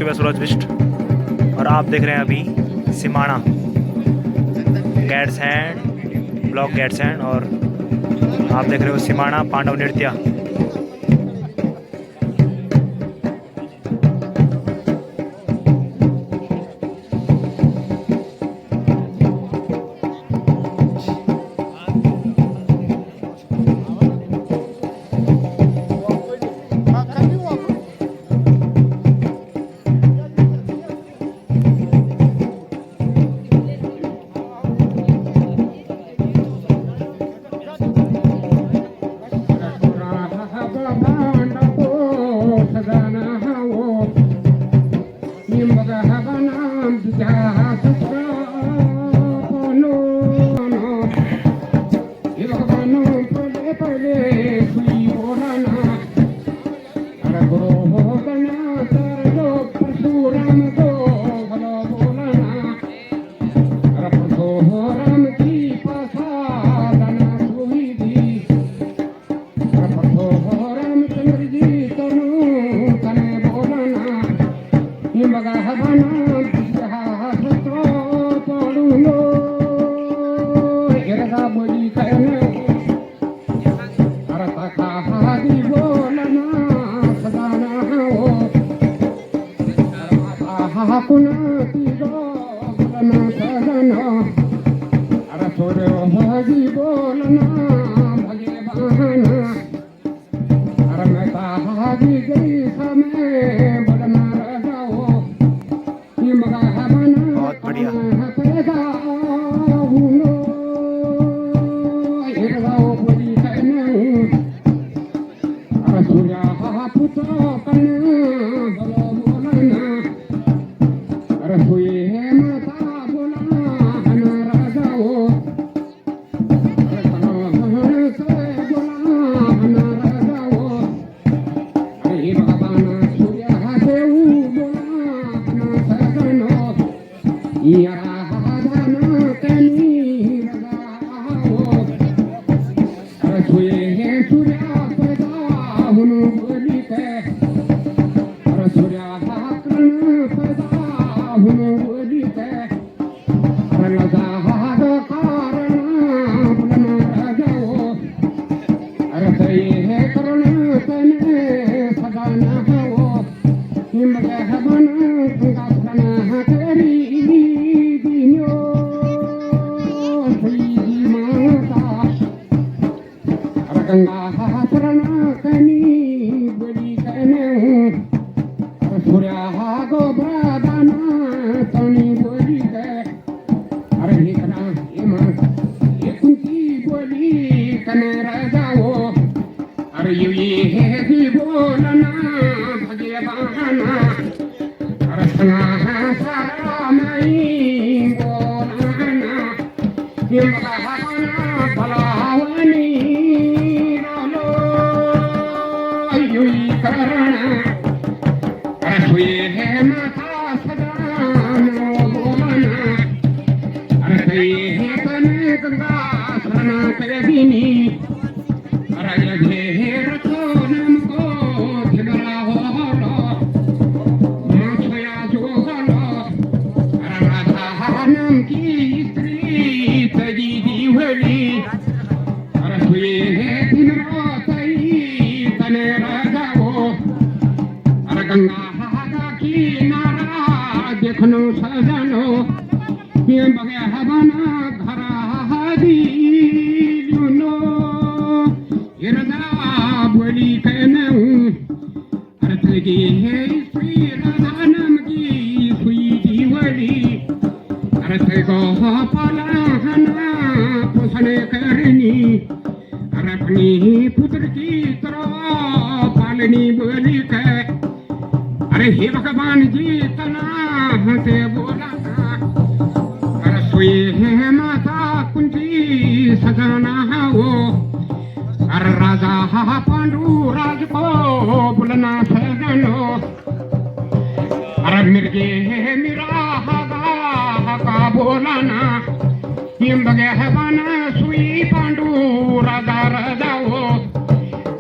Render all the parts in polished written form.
चुके हुए सूरज बिस्ट। और आप देख रहे हैं अभी सिमाणा गैड्स हैंड ब्लॉक गैड्स हैंड, और आप देख रहे हो सिमाणा पांडव नृत्य। बहुत बढ़िया।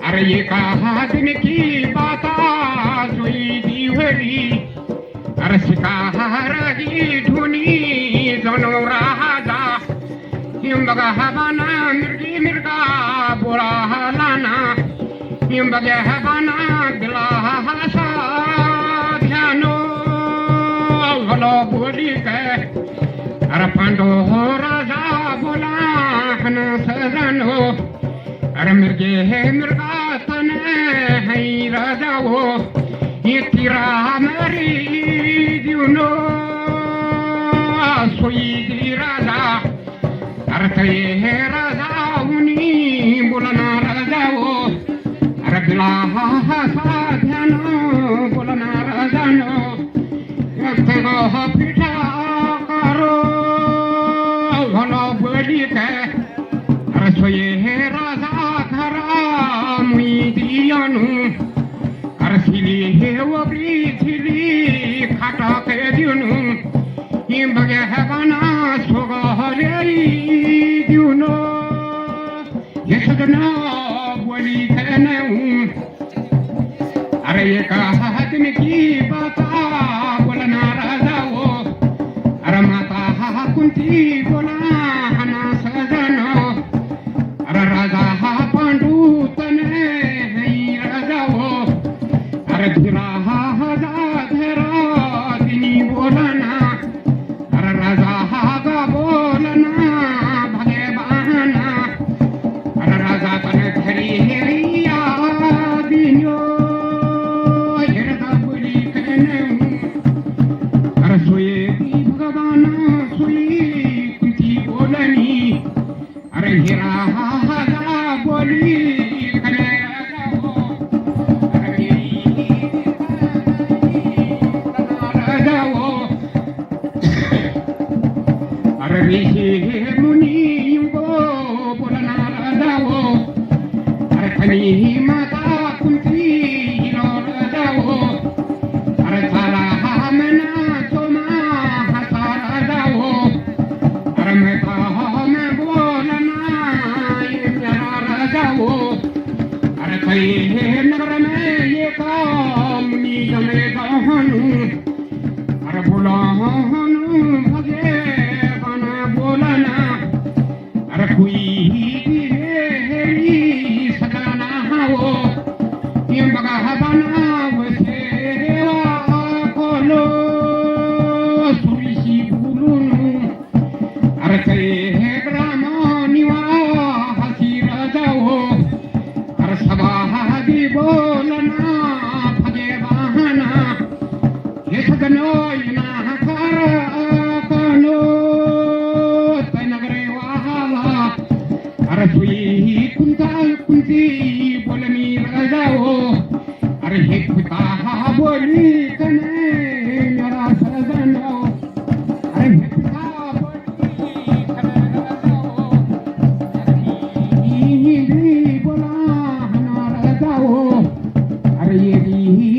अरे ये कहा दिन की बात सुई दी अरे शिकारही धुनी जणू राजा बघा हवाना मिरगी मिरगा बोळा लाना बघे हवाना दिला हसा ध्यानो भलो बोली गए अरे पांडो हो राजा बोला हन सजनो अरे मिर्गे है मिर्गा तने है राजा हो ये तीरा मेरी जीवनो सोई दी राजा अरे कहे है राजा उनी बोलना राजा हो अरे बिला हसा ध्यानो बोलना राजा नो तेगो पिठा करो भलो बोली के अरे सोये है राजा खरा मुई दियानु अरे सिली है वो भी सिली खाटा के दिनु ये बगे है बना सोगा हरे दिनु ये सदना बोली कहने हूँ अरे ये कहा दिन की बाता बोलना राजा हो अरे माता कुंती बोला हना सजनो अरे राजा पांडू तने है राजा हो अरे धीरा धीरा दिनी बोलना अरे राजा गा बोलना भगे बहाना अरे राजा तने धरी हेरिया दिनो सोये भगवान सोई कुंती बोलनी अरे हीरा बोली खले राजा हो अरे ऋषि मुनि को बोलना राजा हो अरे खली माता कुंती राजा हो अरे सारा नगर में ये काम मुनि गहनु अरे बुलाहनु भगे बना बोलना अरे कोई हेरी सगाना हो ये बगा बना बसेवा कोलो सुरिसी बुलुनु अरे कहे ग्राम निवासी राजा हो अरे सभा बोलना भगे बहाना ये सगनो इना कर कनो तनगरे वाहा अरे सुई कुंता कुंती बोलनी राजा हो अरे हे पिता बोली कने मेरा सजनो अरे हे पिता बोली कने राजा हो अरे बोला अरे ये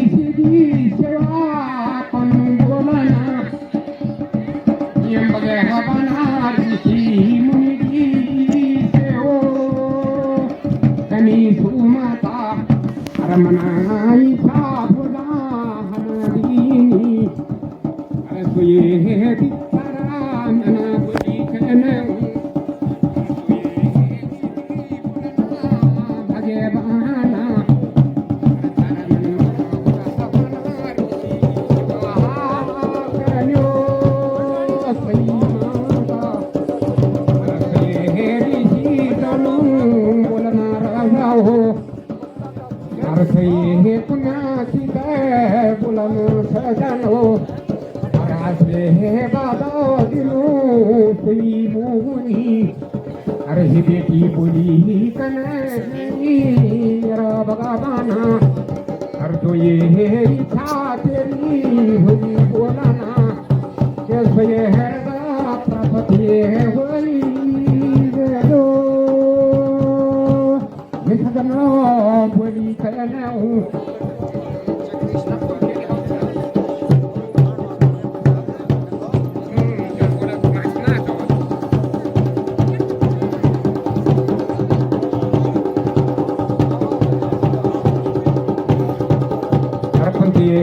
सीधी सेवा कौन बोलना ये बगे बना ऋषि मुनि से हो कनी सुमाता अरे मनाई था बोला हमारी अरे तो ये दिखारा मना बोली कहने भगे बहाना हे पुण्याची बुलानो सजनो राजे हे बाबा दिनो सुई मोहनी अरे ही बेटी बोली कने भगवाना अरे तो ये इच्छा तेरी हुई बोलाना जैसे ये है प्रपति हुई सजनो बोली कहना हूँ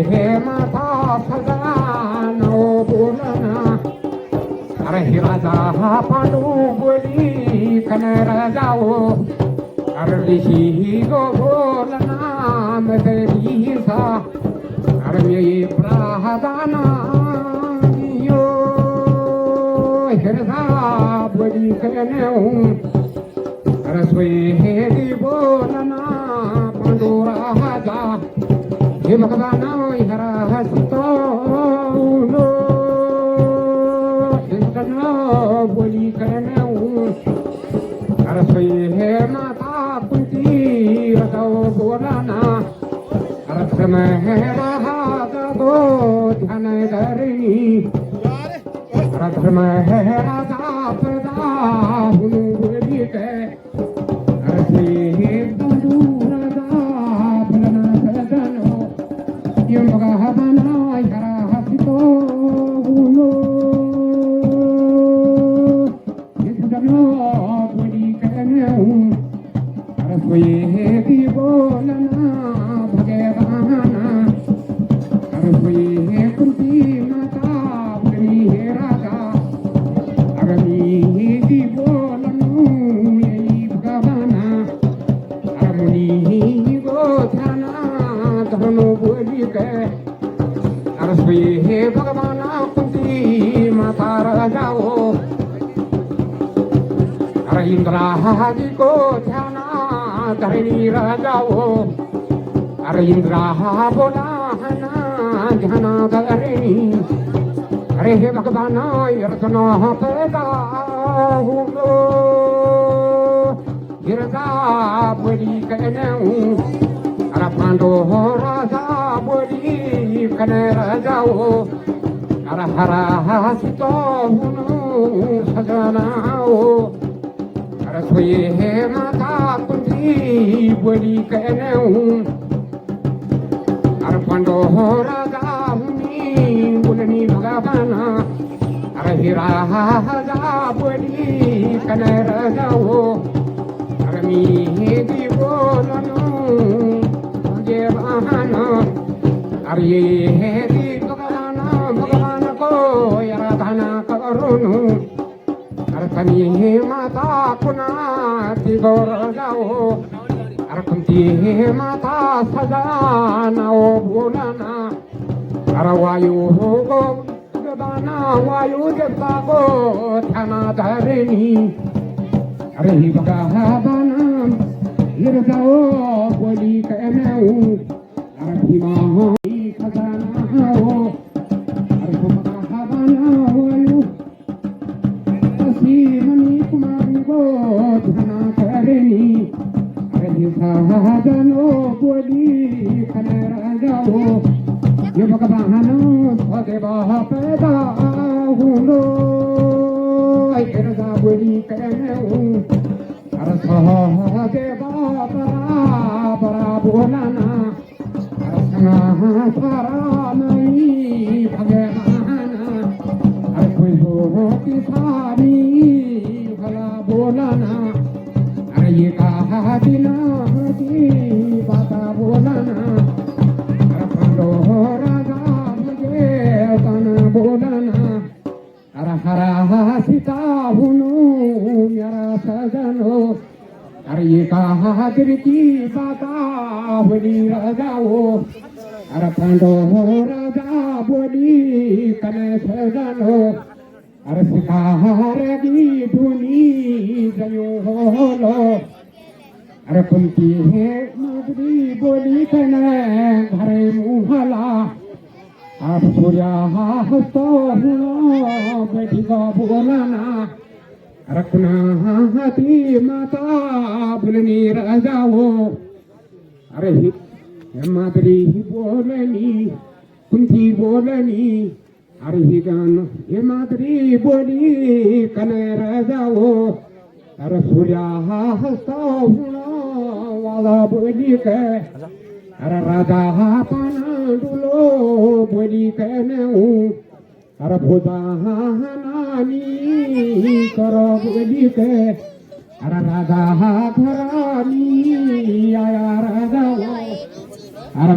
हे माता सदा अरे हे राजा हा पांडू बोली कन राजा हो अरे ऋषी गो बोल नाम देवी सा अरे ये प्राहदाना यो हिरदा बोली कन अरे सोये बोलना पांडू राजा हे भगवान हरा हसतो लो बोली करण्याऊ अरे हे माता कुंती रथो बोलाना अरे समय रहा गो ध्यान धरणी अरे धर्म है राजा प्रदा हुनु बोली के अरे हे बंधु राजा भलना सदनो ये मगा बना हरा हसतो हुनु बोलना भगवाना अरे कुंती माता बनी हे राजा अगनी बोलनु यही भगवाना अरे मुनि गो ध्याना धनु बोली के अरे हे भगवाना कुंती माता राजा हो अरे इंद्रा जी को ध्याना धरणी राजा हो अरे इंद्रा बोला हना ध्याना धरणी अरे हे भगवान रत्न पैदा हुलो गिरदा बोली कहने अरे पांडो हो राजा बोली कने राजा हो अरे हरा हसतो हुनो सजना हो अरे सोये हे माता कुंती बोली कहने अरे पांडो हो राजा हुनी बोलनी भगवाना अरे हे राजा बोली कने राजा हो अरे मी दी बोलनु जे बहाना अरे ये हे दी भगवान को आराधना करुनु अरे तनी माता कुना ती गौर जाओ अरे कुंती माता सजानाओ बोलना अरे वायु हो गो गदाना वायु जगता गो थाना धरणी अरे ही भगवाना गिरजाओ बोली कहने अरे भीमा खजाना हो अरे भगवाना वायु मनी कुमारी गो धना करणी अरे सहजनो बोली खने राजा हो ये भगवान सदेव पैदा हुलो राजा बोली कहने अरे सहदेव बरा बरा बोलाना अरे संगा सारा नहीं भगवान अरे कोई हो की सारी भला बोलना अरे ये कहा दिना की बाता बोलना अरे पांडो राजा मुझे कन बोलना अरे हरा सीता हुनु मेरा सजनो अरे ये कहा दिल की बाता बोली राजा हो अरे पांडो राजा बोली कन सजनो अरे सिखारेगी धुनी जयो होलो अरे कुंती है माधुरी बोली कने घरे मुहला आप सूर्या हस्तो हुनो बैठी गो बोलना अरे कुना हाथी माता बोलनी राजा हो अरे माधुरी बोलनी कुंती बोलनी अरे ही गान हे माधुरी बोली कने राजा हो अरे सूर्या हस्तो हुनो वाला बोली के अरे राजा पांडुलो बोली कहने अरे भोजा नानी करो बोली के अरे राजा घरानी आया राजा हो अरे